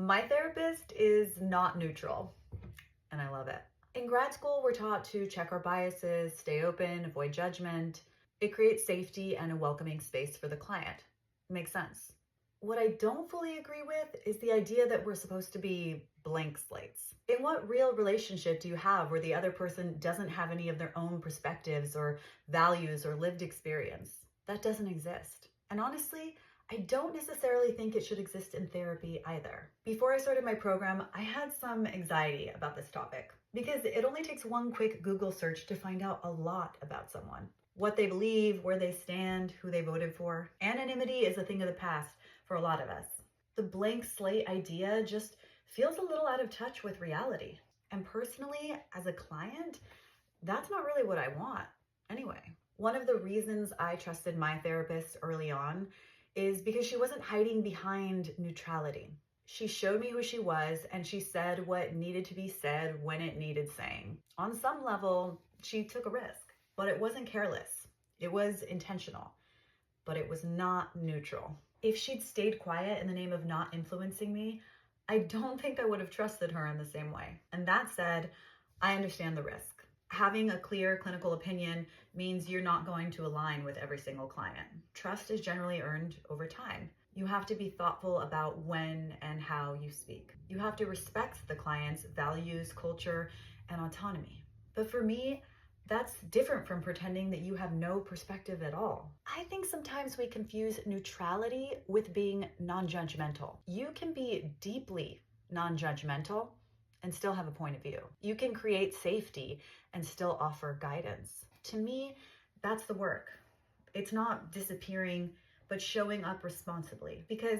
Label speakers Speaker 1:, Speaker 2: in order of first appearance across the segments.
Speaker 1: My therapist is not neutral, and I love it. In grad school, we're taught to check our biases, stay open, avoid judgment. It creates safety and a welcoming space for the client. Makes sense. What I don't fully agree with is the idea that we're supposed to be blank slates. In what real relationship do you have where the other person doesn't have any of their own perspectives or values or lived experience? That doesn't exist. And honestly, I don't necessarily think it should exist in therapy either. Before I started my program, I had some anxiety about this topic because it only takes one quick Google search to find out a lot about someone. What they believe, where they stand, who they voted for. Anonymity is a thing of the past for a lot of us. The blank slate idea just feels a little out of touch with reality. And personally, as a client, that's not really what I want anyway. One of the reasons I trusted my therapist early on is because she wasn't hiding behind neutrality. She showed me who she was and she said what needed to be said when it needed saying. On some level, she took a risk, but it wasn't careless. It was intentional, but it was not neutral. If she'd stayed quiet in the name of not influencing me, I don't think I would have trusted her in the same way. And that said, I understand the risk. Having a clear clinical opinion means you're not going to align with every single client. Trust is generally earned over time. You have to be thoughtful about when and how you speak. You have to respect the client's values, culture, and autonomy. But for me, that's different from pretending that you have no perspective at all. I think sometimes we confuse neutrality with being non-judgmental. You can be deeply non-judgmental and still have a point of view. You can create safety and still offer guidance. To me, that's the work. It's not disappearing, but showing up responsibly. Because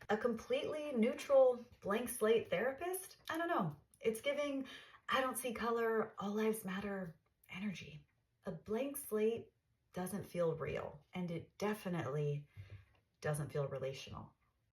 Speaker 1: a completely neutral blank slate therapist, I don't know, it's giving, I don't see color, all lives matter energy. A blank slate doesn't feel real, and it definitely doesn't feel relational.